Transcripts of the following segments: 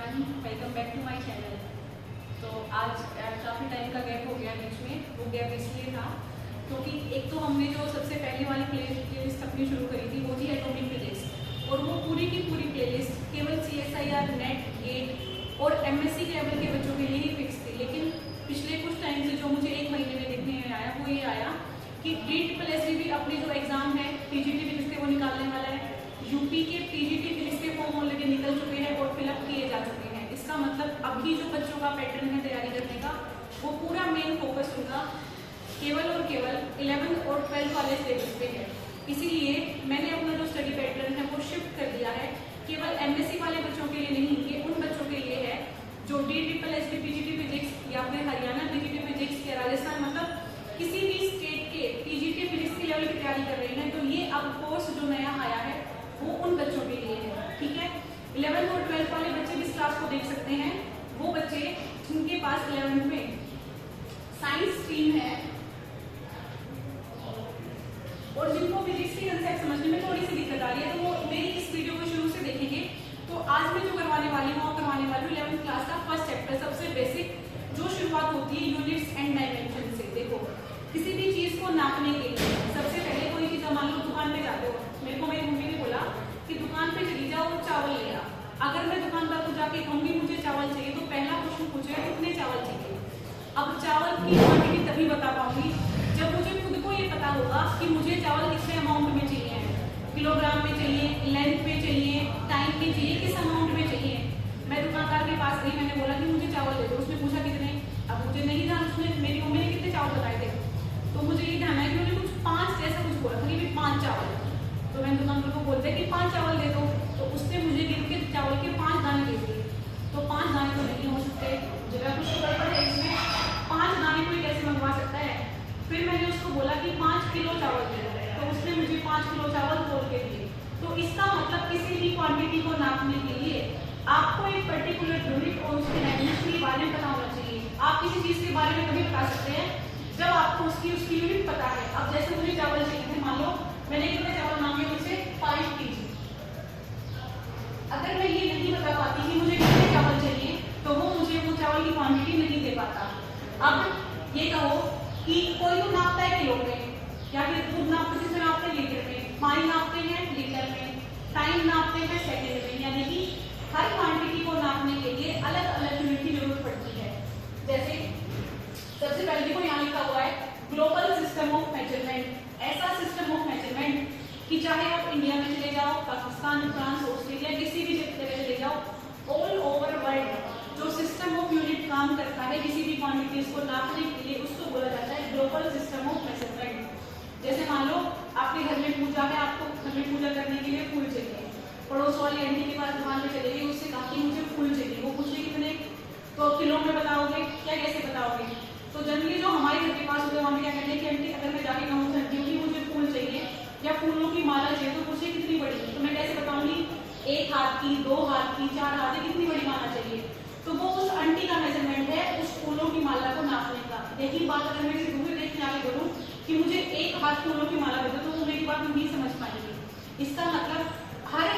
Everyone, welcome back to my channel. तो आज काफ़ी टाइम का गैप हो गया बीच में। वो गैप इसलिए था क्योंकि एक तो हमने जो सबसे पहले वाली प्लेलिस्ट अपनी शुरू करी थी वो थी एटॉमिक फिजिक्स, और वो पूरी की पूरी प्लेलिस्ट केवल CSIR, नेट, गेट और MSc लेवल के बच्चों के लिए ही फिक्स थी। लेकिन पिछले कुछ टाइम से जो मुझे एक महीने में देखने में आया वो ये आया कि DSSB भी अपने जो एग्ज़ाम है PGT फिजिक्स के वो निकालने वाला है। यूपी के PGT फिजिक्स के फॉर्म ऑलरेडी निकल चुके हैं और फिलअप किए जा चुके हैं। इसका मतलब अभी जो बच्चों का पैटर्न है तैयारी करने का वो पूरा मेन फोकस होगा केवल और केवल 11th और 12th वाले स्टेजेस पे है। इसीलिए मैंने अपना जो स्टडी पैटर्न है वो शिफ्ट कर दिया है। केवल MSc वाले बच्चों के लिए नहीं, ये उन बच्चों के लिए है जो DSSB PGT फिजिक्स या फिर हरियाणा PGT फिजिक्स या राजस्थान, मतलब किसी भी स्टेट के PGT फिजिक्स के लेवल की तैयारी कर रहे हैं। तो ये अब कोर्स जो नया आया है वो उन बच्चों के लिए है। ठीक है, 11th और 12th वाले बच्चे किस क्लास को देख सकते हैं? वो बच्चे जिनके पास 11th में साइंस स्ट्रीम है और जिनको फिजिक्स के कंसेप्ट समझने में थोड़ी सी दिक्कत आ रही है, तो वो मेरी इस वीडियो को शुरू से देखेंगे। तो आज मैं जो करवाने वाली हूँ वो करवाने वाली हूँ 11th क्लास का फर्स्ट चैप्टर, सबसे बेसिक, जो शुरुआत होती है यूनिट्स एंड डायमेंशन से। देखो, किसी भी चीज को नापने के लिए सबसे पहले कोई चीज, मान लो दुकान पे जाते हो, मेरे को मेरी मम्मी ने बोला कि दुकान पे चली जाओ चावल ले आ। अगर मैं दुकानदार को जाके कहूंगी मुझे चावल चाहिए, तो पहला क्वेश्चन पूछेगा कितने चावल चाहिए। अब चावल की क्वांटिटी तभी बता पाऊंगी जब मुझे खुद को ये पता होगा कि मुझे चावल कितने अमाउंट में चाहिए, किलोग्राम में चाहिए, लेंथ में चाहिए, टाइम में चाहिए, किस अमाउंट में चाहिए। मैं दुकानदार के पास गई, मैंने बोला कि मुझे चावल दे दो, उसने पूछा कितने। अब मुझे नहीं ध्यान, उसने, मेरी मम्मी ने कितने चावल बताए थे, तो मुझे ये ध्यान है कि उन्होंने कुछ 5 जैसा कुछ बोला था कि 5 चावल। तो मैंने दुकानदार को बोलते कि 5 चावल दे दो, तो उसने मुझे गिन के चावल के 5 दाने दे दिए। तो 5 दाने तो नहीं हो सकते, जगह कुछ गड़बड़ है इसमें। 5 दाने कोई कैसे मंगवा सकता है? फिर मैंने उसको बोला कि 5 किलो चावल दे दो, तो उसने मुझे 5 किलो चावल तोल के दिए। तो इसका मतलब किसी भी क्वांटिटी को नापने के लिए आपको एक पर्टिकुलर यूनिट और उसके डायमेंशन के बारे में पता होना चाहिए। आप किसी चीज के बारे में कभी बता सकते हैं जब आपको उसकी यूनिट पता है। अब जैसे मुझे चावल चाहिए थे, मान लो मैंने कितने चावल मांगे मुझसे 5 kg। अगर मैं ये नहीं बता पाती कि मुझे कितने चावल चाहिए, तो वो मुझे वो चावल की क्वांटिटी नहीं दे पाता। अब ये कहो कि कोई तो नापता है किलो में, या फिर दूध नापते जिसे नापते हैं लीटर में, पानी नापते हैं लीटर में, टाइम नापते हैं सेकेंड में। यानी कि हर क्वांटिटी को नापने के लिए अलग अलग यूनिट की जरूरत पड़ती है। जैसे सबसे पहले देखो यहाँ लिखा हुआ है ग्लोबल सिस्टम ऑफ मेजरमेंट। ऐसा सिस्टम ऑफ मेजरमेंट कि चाहे आप इंडिया में चले जाओ, पाकिस्तान, फ्रांस, ऑस्ट्रेलिया, किसी भी जगह चले जाओ, ऑल ओवर वर्ल्ड जो सिस्टम ऑफ यूनिट काम करता है किसी भी क्वांटिटीज को नापने के लिए, उसको बोला जाता है ग्लोबल सिस्टम ऑफ मेजरमेंट। जैसे मान लो आपके घर में पूजा है, आपको घर में पूजा करने के लिए फूल चाहिए, पड़ोस वाली आंटी के पास दुकान पे चले गई, उससे कहा कि मुझे फूल चाहिए, वो पूछे कितने, तो किलो में बताओगे क्या, कैसे बताओगे? तो जनरली जो हमारे घर के पास होते हैं वहाँ क्या कहते हैं कि आंटी अगर मैं जाके कहूँ आंटी की मुझे फूल चाहिए या फूलों की माला चाहिए, तो पूछे कितनी बड़ी, तो मैं कैसे बताऊंगी? 1 हाथ की, 2 हाथ की, 4 हाथ की, कितनी बड़ी माला चाहिए। तो वो उस आंटी का मेजरमेंट है उस फूलों की माला को नापने का। लेकिन बात अगर मैं किसी दूसरे देश में आगे बोलूँ कि मुझे 1 हाथ फूलों की माला दे दो, तो वो मेरी बात नहीं समझ पाएंगे। इसका मतलब हर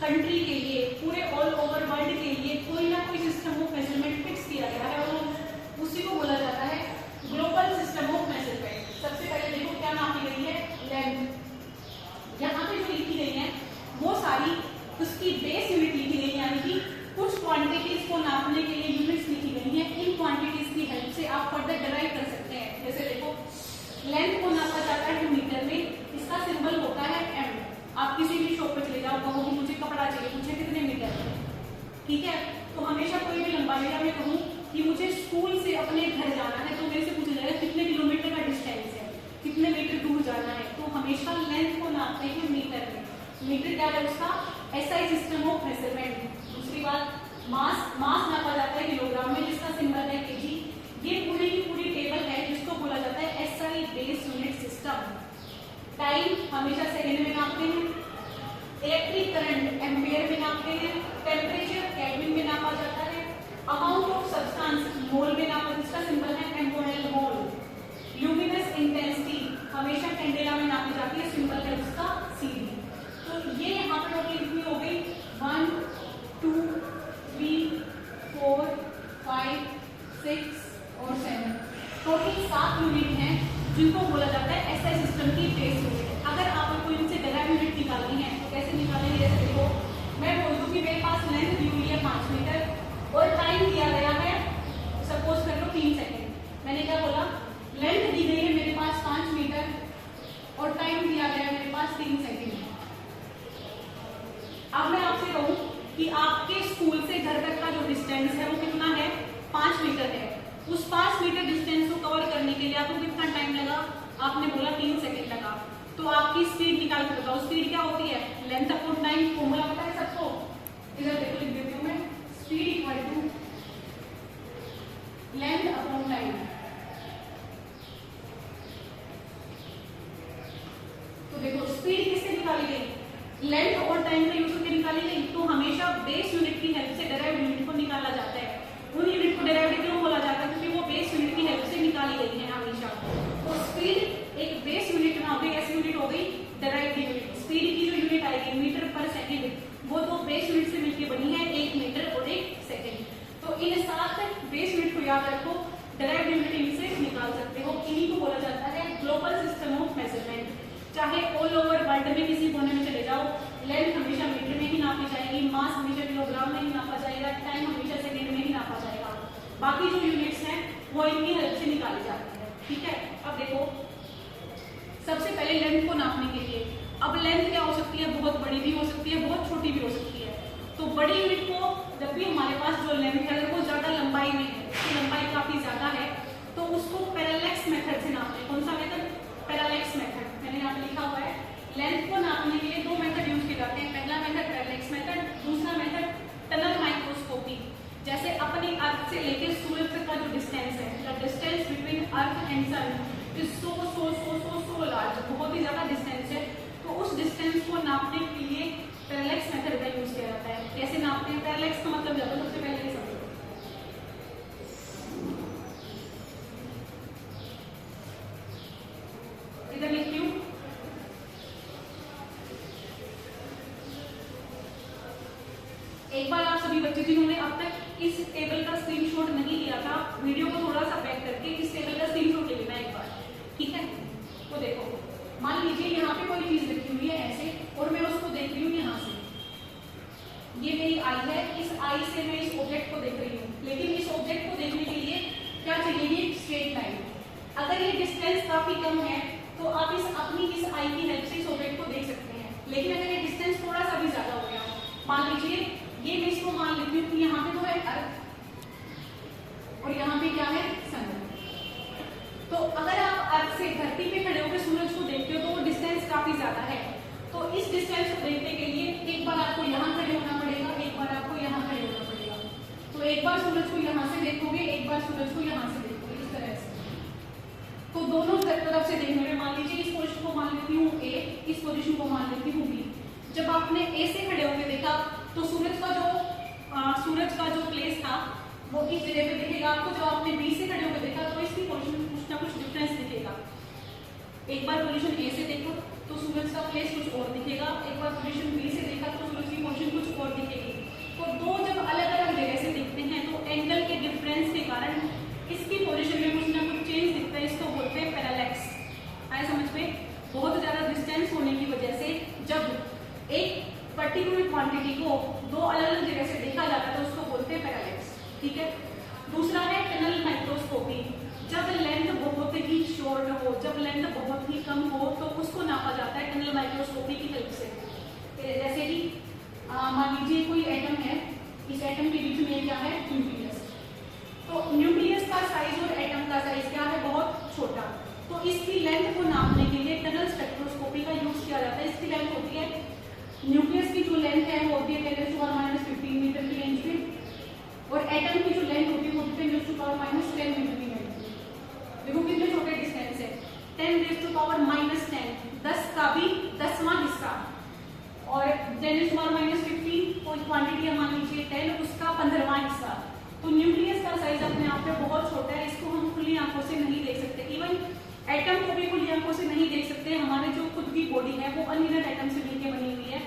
कंट्री के लिए, पूरे ऑल ओवर वर्ल्ड के लिए कोई ना कोई सिस्टम ऑफ मेजरमेंट फिक्स किया गया है और उसी को बोला जाता है ग्लोबल सिस्टम ऑफ मेजरमेंट। सबसे पहले देखो क्या नापी गई है, लेंथ। यहाँ पे जो लिखी गई है वो सारी उसकी बेस यूनिट लिखी गई है, यानी कि कुछ क्वांटिटीज को नापने के लिए यूनिट्स लिखी गई है। इन क्वांटिटीज की हेल्प से आप फर्दर डिराइव कर सकते हैं। जैसे देखो, लेंथ को नापा जाता है मीटर में, इसका सिंबल होता है m। आप किसी भी शॉप पे चले जाओ, कहो कि मुझे कपड़ा चाहिए, पूछे कितने मीटर, ठीक है, तो हमेशा कोई भी लंबा मेरा मैं कहूँ कि मुझे स्कूल से अपने घर जाना है, तो मेरे से पूछा जाएगा कितने किलोमीटर का डिस्टेंस है, कितने मीटर दूर जाना है। तो हमेशा लेंथ को नापते हैं मीटर में। मीटर क्या है उसका? SI system of measurement. दूसरी बात, मास नापा जाता है किलोग्राम में, जिसका सिंबल है kg। ये पूरी की पूरी टेबल है जिसको बोला जाता है SI base unit system. Time हमेशा सेकेंड में नापते हैं, इलेक्ट्रिक करंट एम्पियर में नापते हैं, टेम्परेचर केल्विन में नापा जाता है, अमाउंट ऑफ सब्सटेंस मोल में नापा, जिसका सिंबल है एम्पोरल मोल। ल्यूमिनस इंटेंसिटी हमेशा कैंडेला में नापी जाती है, सिंबल है उसका CD। तो ये यहाँ पर टोटल कितनी हो गई? 1 2 3 तो आपकी स्पीड निकाल के बताओ, स्पीड क्या होती है, लेंथ अपॉन टाइम, फॉर्मूला पता है सबको, इधर देखो लिख देती हूँ मैं, speed equal to length upon time. तो देखो स्पीड किससे निकाली गई, लेंथ और टाइम का यूज करके निकाली गई। तो हमेशा बेस यूनिट की हेल्प से डेराइव्ड यूनिट को निकाला जाता है। उन यूनिट को डेराइव्ड क्यों बोला जाता है, क्योंकि वो बेस यूनिट की हेल्प से निकाली गई है हमेशा। तो स्पीड एक बेस यूनिट ना हो गई, ऐसी यूनिट हो गई डेराइव्ड यूनिट। स्पीड की जो यूनिट आएगी मीटर पर सेकेंड, वो दो बेस यूनिट से मिलकर बनी है, 1 मीटर और 1 सेकेंड। तो इन 7 बेस यूनिट को याद रखो, डेराइव्ड यूनिट इनसे निकाल सकते हो। इन्हीं को बोला जाता है ग्लोबल सिस्टम ऑफ मेजरमेंट। चाहे ऑल ओवर वर्ल्ड में किसी कोने में चले जाओ, लेंथ हमेशा मीटर में ही नापी जाएगी, मास हमेशा किलोग्राम में ही नापा जाएगा, टाइम हमेशा सेकेंड में ही नापा जाएगा। बाकी जो यूनिट्स हैं वो इनकी हेल्प से निकाली जाती है। ठीक है, अब देखो सबसे पहले लेंथ को नापने के लिए, अब लेंथ क्या हो सकती है, बहुत बड़ी भी हो सकती है, बहुत छोटी भी हो सकती है। तो बड़ी यूनिट को जब भी हमारे पास जो लेंथ है वो ज्यादा लंबाई में है, उसकी लंबाई काफी ज्यादा है, तो उसको पैरेलैक्स मेथड से नापते हैं। कौन सा मेथड, पैरेलैक्स मेथड। मैंने यहाँ पे लिखा हुआ है, लेंथ को नापने के लिए 2 मेथड यूज किए जाते हैं। पहला मेथड पैरेलैक्स मेथड, दूसरा मेथड टनल माइक्रोस्कोपी। जैसे अपनी अर्थ से लेकर सूरज तक का जो डिस्टेंस है, the distance between earth and sun is so large, बहुत ही ज्यादा डिस्टेंस है। तो उस डिस्टेंस को नापने के लिए पैरेलैक्स मेथड का यूज किया जाता है। कैसे नापते हैं, पैरेलैक्स का मतलब जाता है, सबसे पहले ये समझो। इधर लिखती हूँ, एक बार आप सभी बच्चे जिन्होंने अब तक इस टेबल का स्क्रीनशॉट नहीं लिया था, वीडियो को थोड़ा सा बैक करके इस टेबल का स्क्रीनशॉट ले लेना एक बार। ठीक है, तो देखो मान लीजिए यहाँ पे कोई चीज रखी हुई है ऐसे, और मैं उसको देख रही हूँ यहाँ से, ये मेरी आई है, इस आई से मैं इस ऑब्जेक्ट को देख रही हूँ, लेकिन इस ऑब्जेक्ट को देखने के लिए क्या चाहिए, स्ट्रेट लाइन। अगर ये डिस्टेंस काफी कम है तो आप अपनी इस आई की हेल्प से इस ऑब्जेक्ट को देख सकते हैं। लेकिन अगर ये डिस्टेंस थोड़ा सा भी ज्यादा हो गया, मान लीजिए ये मैं इसको मान लेती हूँ कि यहाँ पे तो है अर्थ और यहाँ पे क्या है, सन। तो अगर आप अर्थ से धरती पे खड़े होकर सूरज को देखते हो तो वो डिस्टेंस काफी ज्यादा है। तो इस डिस्टेंस को देखने के लिए एक बार आपको यहाँ खड़े होना पड़ेगा, एक बार आपको यहाँ खड़े होना पड़ेगा। तो एक बार सूरज को यहाँ से देखोगे, एक बार सूरज को यहाँ से देखोगे, इस तरह से। तो दोनों तरफ से देखने में, मान लीजिए इस पोजीशन को मान लेती हूँ ए, इस पोजीशन को मान लेती हूँ बी। जब आपने ए से खड़े होकर देखा तो सूरज का जो प्लेस था वो इस जगह पे दिखेगा आपको। जब आपने बी से खड़े होकर देखा तो इसकी पोजीशन कुछ ना कुछ डिफरेंस दिखेगा। एक बार पोजीशन ए से देखो तो सूरज का प्लेस कुछ और दिखेगा, एक बार पोजीशन बी से देखा तो सूरज की पोजीशन कुछ और दिखेगी। तो दो जब अलग अलग जगह से दिखते हैं तो एंगल के डिफरेंस के कारण इसकी पोजीशन में कुछ ना कुछ चेंज दिखता है, इसको बोलते हैं पैरेलैक्स। आए समझ में, बहुत ज्यादा डिस्टेंस होने की वजह से जब एक पर्टिकुलर क्वांटिटी को दो अलग अलग जगह से देखा जाता है तो उसको बोलते हैं पैरेलैक्स। ठीक है, दूसरा है टनल माइक्रोस्कोपी। जब लेंथ बहुत ही शॉर्ट हो, जब लेंथ बहुत ही कम हो तो उसको नापा जाता है टनल माइक्रोस्कोपी की हेल्प से। जैसे कि मान लीजिए कोई एटम है, इस एटम के बीच में क्या है, न्यूक्लियस। तो न्यूक्लियस का साइज और एटम का साइज क्या है, बहुत छोटा। तो इसकी लेंथ को नापने के लिए टनल स्पेक्ट्रोस्कोपी का यूज किया जाता है। इसकी लेंथ होती है, न्यूक्लियस की जो लेंथ है वो होती है 10⁻15 मीटर की रेंज में, और एटम की जो लेंथ होती है वो होती है 10⁻10 मीटर की रेंज में। देखो कितने छोटे डिस्टेंस है, 10⁻−10, 10 का भी 10वां हिस्सा, और 10⁻15 कोई क्वांटिटी है मान लीजिए 10, उसका 15वां हिस्सा। तो न्यूक्लियस का साइज अपने आप में बहुत छोटा है, इसको हम खुली आंखों से नहीं देख सकते। इवन एटम को भी खुली आंखों से नहीं देख सकते। हमारे जो खुद की बॉडी है वो अनगिनत एटम से मिलकर बनी हुई है,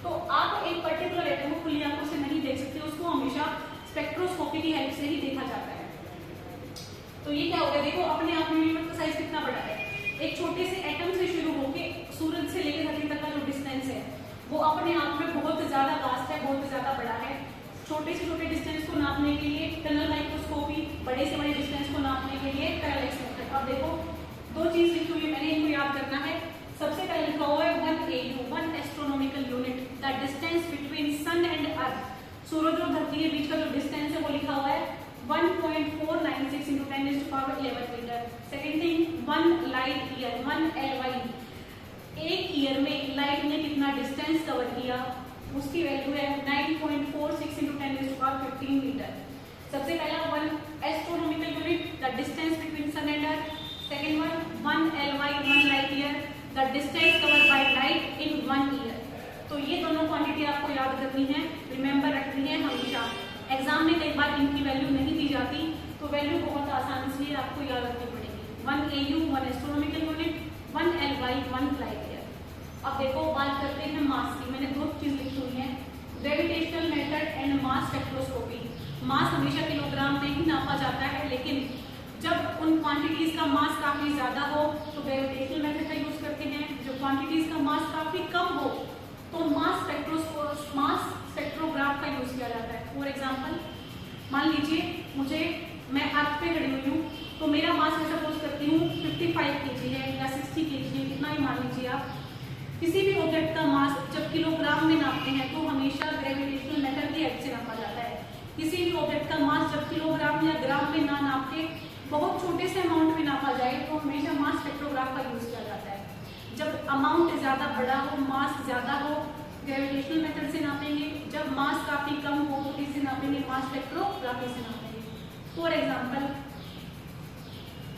तो आप एक पर्टिकुलर एटम को खुली आंखों से नहीं देख सकते, उसको हमेशा स्पेक्ट्रोस्कोपी की हेल्प से ही देखा जाता है। तो ये क्या हो गया, देखो अपने आप में यूनिवर्स का साइज कितना बड़ा है। एक छोटे से एटम से शुरू होकर सूरज से लेकर धरती तक का जो डिस्टेंस है वो अपने आप में बहुत ज्यादा वास्ट है, बहुत ज्यादा बड़ा है। छोटे से छोटे डिस्टेंस को नापने के लिए टनल माइक्रोस्कोपी, बड़े से बड़े डिस्टेंस को नापने के लिए पैरेलैक्स मेथड। अब देखो दो चीज लिखी हुई है, मैंने इनको याद करना है। सबसे पहले लिखा हुआ है 1 AU, 1 astronomical unit, the distance between sun and earth. सूरज और धरती के बीच का जो डिस्टेंस है वो लिखा हुआ है 1.496 × 10⁻11 metre. Second thing 1 light year, 1 LY। Year में लाइट ने कितना डिस्टेंस कवर किया, उसकी वैल्यू है 9.46 × 10⁻15 मीटर। सबसे पहला 1 astronomical unit, the distance between sun and earth. Second one 1 LY 1 light year, the distance covered by light in 1 year. तो ये दोनों क्वांटिटी आपको याद करनी है, रिमेंबर रखनी है हमेशा। एग्जाम में कई बार इनकी वैल्यू नहीं दी जाती, तो वैल्यू बहुत आसान इसलिए आपको याद रखनी पड़ेगी। 1 AU 1 astronomical unit, 1 LY 1 light year. अब देखो बात करते हैं मास की। मैंने दो चीज लिखी हुई है, gravitational method and mass spectroscopy. Mass हमेशा किलोग्राम में ही नापा जाता है, लेकिन जब उन क्वांटिटीज का मास काफी ज्यादा हो तो ग्रेविटेशनल मेथड का यूज करते हैं। जब क्वांटिटीज का मास काफी कम हो तो मास स्पेक्ट्रोग्राफ का यूज किया जाता है। फॉर एग्जाम्पल, मान लीजिए मैं अर्थ पे खड़ी हुई हूँ, तो मेरा मास मैं सपोज करती हूँ 55 kg है या 60 kg है, कितना ही मान लीजिए आप। किसी भी ऑब्जेक्ट का मास जब किलोग्राम में नापते हैं तो हमेशा ग्रेविटेशनल मेथड की हेल्प से नापा जाता है। किसी भी ऑब्जेक्ट का मास जब किलोग्राम या ग्राम में ना नाप के बहुत छोटे से अमाउंट में नापा जाए तो हमेशा मास स्पेक्ट्रोग्राफ का यूज किया जाता है। जब अमाउंट ज्यादा बड़ा हो, मास ज्यादा हो, ग्रेविटेशनल मेथड से नापेंगे। जब मास काफी कम हो तो किससे नापेंगे, मास स्पेक्ट्रोग्राफी से नापेंगे। फॉर एग्जाम्पल,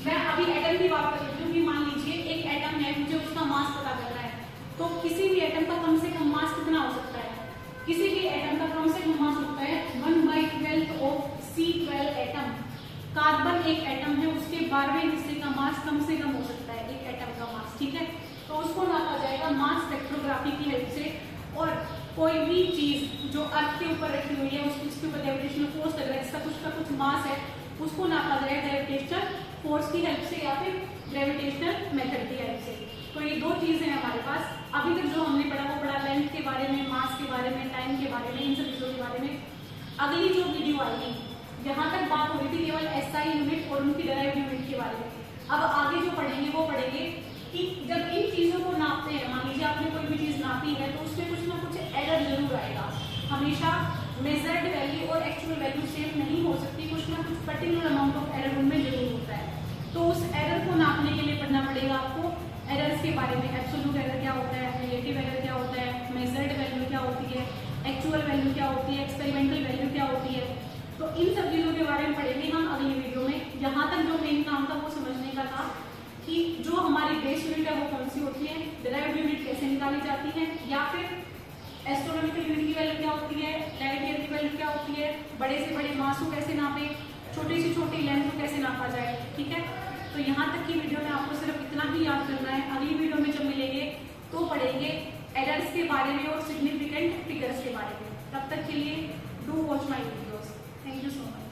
मैं अभी एटम की बात कर रही हूँ कि मान लीजिए एक एटम है, मुझे उसका मास पता करना है, तो किसी भी एटम का कम से कम मास कितना हो सकता है? किसी भी एटम का कम से कम मास होता है 1/12 ऑफ C12 एटम। कार्बन एक एटम है, उसके 12वें हिस्से का मास कम से कम हो सकता है एक एटम का मास, ठीक है। तो उसको नापा जाएगा मास स्पेक्ट्रोग्राफी की हेल्प से। और कोई भी चीज जो अर्थ के ऊपर रखी हुई है, उसके ऊपर ग्रेविटेशनल फोर्स लग रहा है, इसका कुछ का कुछ मास है, उसको नापा जाएगा ग्रेविटेशनल फोर्स की हेल्प से या फिर ग्रेविटेशनल मेथड की हेल्प से। तो ये दो चीजें हैं हमारे पास। अभी तक जो हमने पढ़ा वो पढ़ा लेंथ के बारे में, मास के बारे में, टाइम के बारे में, इन सब चीजों के बारे में। अगली जो वीडियो आएगी, यहाँ तक बात हो रही थी केवल SI यूनिट और उनकी डेराइव्ड यूनिट के बारे में। अब आगे जो पढ़ेंगे वो पढ़ेंगे कि जब इन चीजों को नापते हैं, मान लीजिए आपने कोई भी चीज नापी है तो उसमें कुछ ना कुछ एरर जरूर आएगा। हमेशा मेजर्ड वैल्यू और एक्चुअल वैल्यू सेम नहीं हो सकती, कुछ ना कुछ पर्टिकुलर अमाउंट ऑफ एरर उनमें जरूर होता है। तो उस एरर को नापने के लिए पढ़ना पड़ेगा आपको एरर्स के बारे में। एब्सोल्यूट एरर क्या होता है, रिलेटिव एरर क्या होता है, मेजर्ड वैल्यू क्या होती है, एक्चुअल वैल्यू क्या होती है, एक्सपेरिमेंटल वैल्यू क्या होती है। तो इन सब चीजों के बारे में पढ़ेंगे हम अगली वीडियो में। यहाँ तक जो मेन काम था वो समझने का था कि जो हमारी बेस यूनिट है वो कौन सी होती है, डिराइव्ड यूनिट कैसे निकाली जाती है, या फिर एस्ट्रोनॉमिकल यूनिट की वैल्यू क्या होती है, लाइट ईयर की वैल्यू क्या होती है, बड़े से बड़े मास को कैसे नापे, छोटी से छोटी लेंथ को कैसे नापा जाए, ठीक है। तो यहाँ तक की वीडियो में आपको सिर्फ इतना ही याद करना है। अगली वीडियो में जब मिलेंगे तो पढ़ेंगे एरर्स के बारे में और सिग्निफिकेंट फिगर्स के बारे में। तब तक के लिए do watch my videos. Thank you so much.